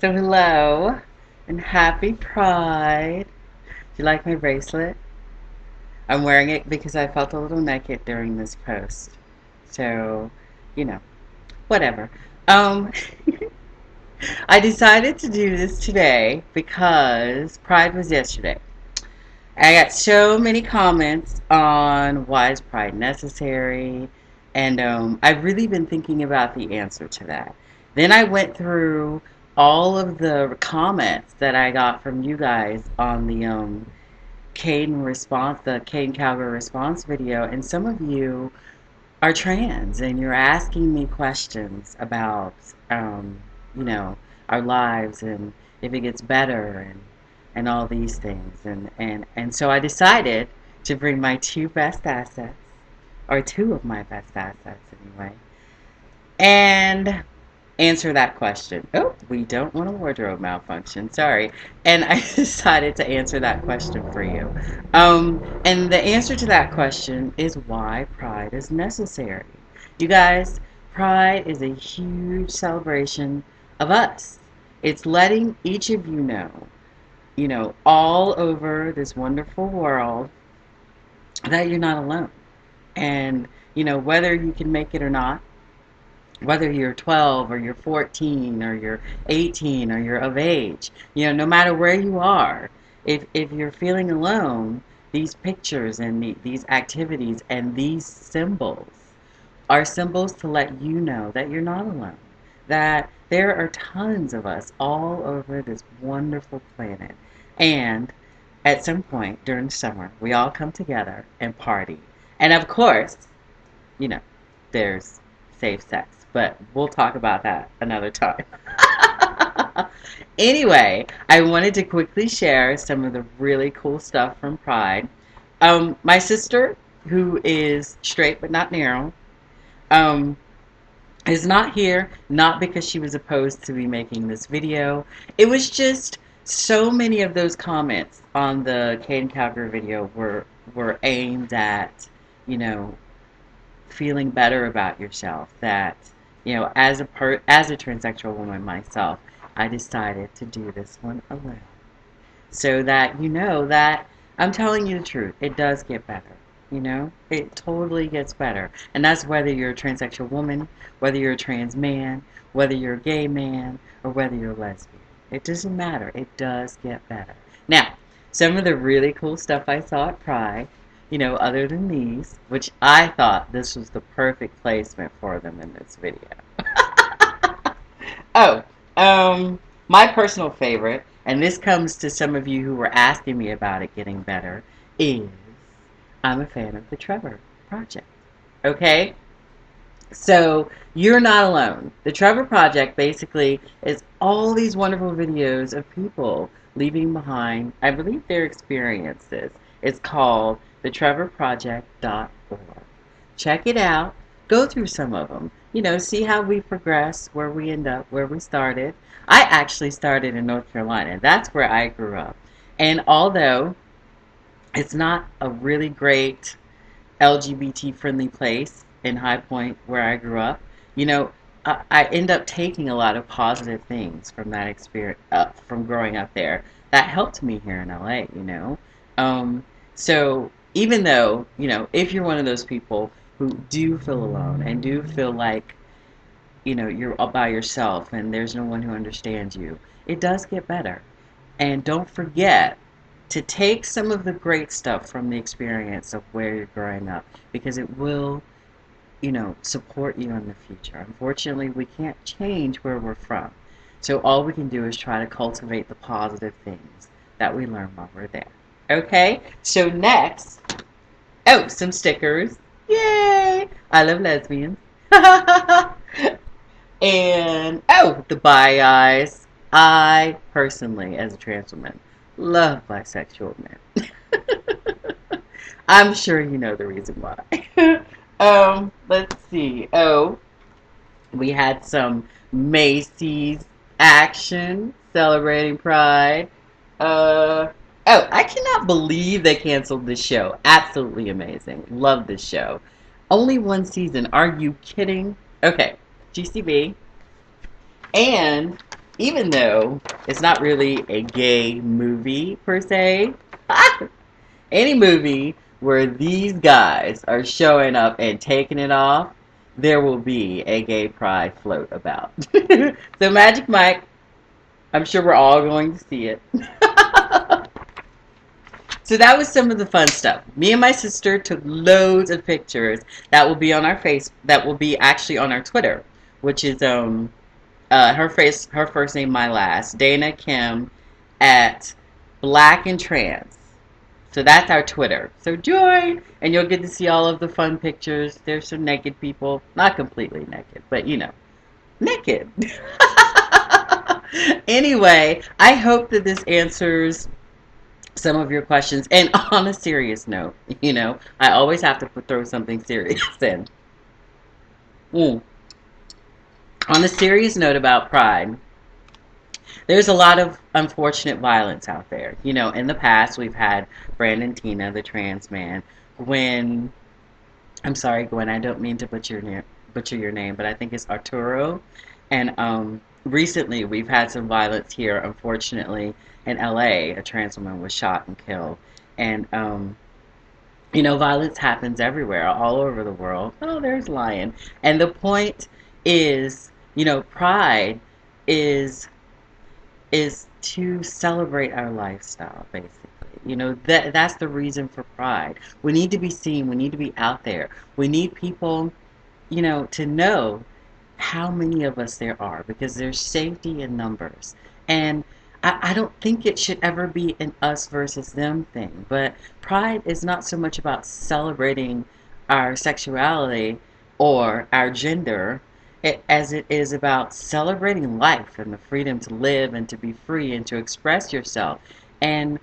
So hello and happy Pride. Do you like my bracelet? I'm wearing it because I felt a little naked during this post. So, you know, whatever. Um, I decided to do this today because Pride was yesterday. I got so many comments on why is Pride necessary, and I've really been thinking about the answer to that. Then I went through all of the comments that I got from you guys on the the Caden Calgary response video, and some of you are trans, and you're asking me questions about, you know, our lives and if it gets better and all these things, and so I decided to bring my two best assets, or two of my best assets anyway, and answer that question. Oh, we don't want a wardrobe malfunction. Sorry. And I decided to answer that question for you. And the answer to that question is why Pride is necessary. You guys, Pride is a huge celebration of us. It's letting each of you know, all over this wonderful world that you're not alone. And, you know, whether you can make it or not, whether you're 12 or you're 14 or you're 18 or you're of age, you know, no matter where you are, if you're feeling alone, these pictures and these activities and these symbols are symbols to let you know that you're not alone, that there are tons of us all over this wonderful planet. And at some point during the summer, we all come together and party. And of course, you know, there's safe sex, but we'll talk about that another time. Anyway, I wanted to quickly share some of the really cool stuff from Pride. My sister, who is straight but not narrow, um, is not here, not because she was opposed to me making this video. It was just so many of those comments on the Caden Calgary video were aimed at, you know, feeling better about yourself. That, you know, as a transsexual woman myself, I decided to do this one alone, so that you know that I'm telling you the truth. It does get better. You know, it totally gets better, and that's whether you're a transsexual woman, whether you're a trans man, whether you're a gay man, or whether you're a lesbian. It doesn't matter. It does get better. Now, some of the really cool stuff I saw at Pride, you know, other than these, which I thought this was the perfect placement for them in this video. Oh, my personal favorite, and this comes to some of you who were asking me about it getting better, is I'm a fan of the Trevor Project. Okay? So you're not alone. The Trevor Project basically is all these wonderful videos of people leaving behind, I believe, their experiences. It's called thetrevorproject.org. Check it out. Go through some of them. You know, see how we progress, where we end up, where we started. I actually started in North Carolina. That's where I grew up. And although it's not a really great LGBT friendly place in High Point where I grew up, you know, I end up taking a lot of positive things from that experience, from growing up there. That helped me here in LA, you know. So even though, you know, if you're one of those people who do feel alone and do feel like, you know, you're all by yourself and there's no one who understands you, it does get better. And don't forget to take some of the great stuff from the experience of where you're growing up, because it will, you know, support you in the future. Unfortunately, we can't change where we're from. So all we can do is try to cultivate the positive things that we learn while we're there. Okay? So next, oh, some stickers. Yay! I love lesbians. And, oh, the bi eyes. I personally, as a trans woman, love bisexual men. I'm sure you know the reason why. Let's see. Oh, we had some Macy's action celebrating Pride. Oh, I cannot believe they canceled this show. Absolutely amazing. Love this show. Only one season. Are you kidding? Okay, GCB. And even though it's not really a gay movie per se, any movie where these guys are showing up and taking it off, there will be a gay pride float about. So Magic Mike, I'm sure we're all going to see it. So that was some of the fun stuff. Me and my sister took loads of pictures that will be on our face. That will be actually on our Twitter, which is her first name, my last, Dana Kim at Black and Trans. So that's our Twitter. So join, and you'll get to see all of the fun pictures. There's some naked people, not completely naked, but naked. Anyway, I hope that this answers some of your questions. And on a serious note, I always have to throw something serious in. Mm. On a serious note about pride, there's a lot of unfortunate violence out there. In the past, we've had Brandon Tina, the trans man. Gwen, I'm sorry, Gwen, I don't mean to butcher your name, but I think it's Arturo. And recently, we've had some violence here, unfortunately, in LA. A trans woman was shot and killed. And, violence happens everywhere, all over the world. Oh, there's Lion. And the point is, pride is to celebrate our lifestyle, basically. That's the reason for pride. We need to be seen. We need to be out there. We need people, to know how many of us there are, because there's safety in numbers. And I don't think it should ever be an us versus them thing. But pride is not so much about celebrating our sexuality or our gender as it is about celebrating life and the freedom to live and to be free and to express yourself and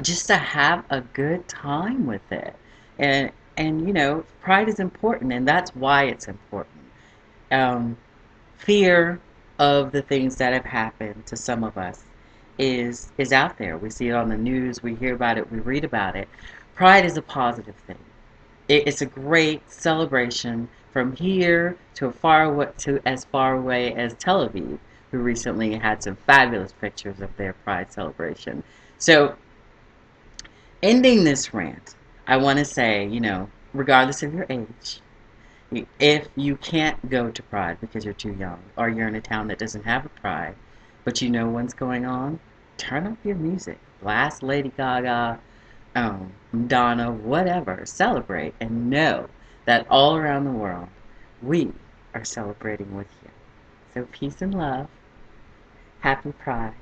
just to have a good time with it. And pride is important, and that's why it's important. Fear of the things that have happened to some of us is out there. We see it on the news, we hear about it, we read about it. Pride is a positive thing. It's a great celebration from here to as far away as Tel Aviv, who recently had some fabulous pictures of their Pride celebration. So, ending this rant, I want to say, regardless of your age, if you can't go to Pride because you're too young, or you're in a town that doesn't have a Pride, but you know what's going on, turn up your music. Blast Lady Gaga, Madonna, whatever. Celebrate and know that all around the world, we are celebrating with you. So peace and love. Happy Pride.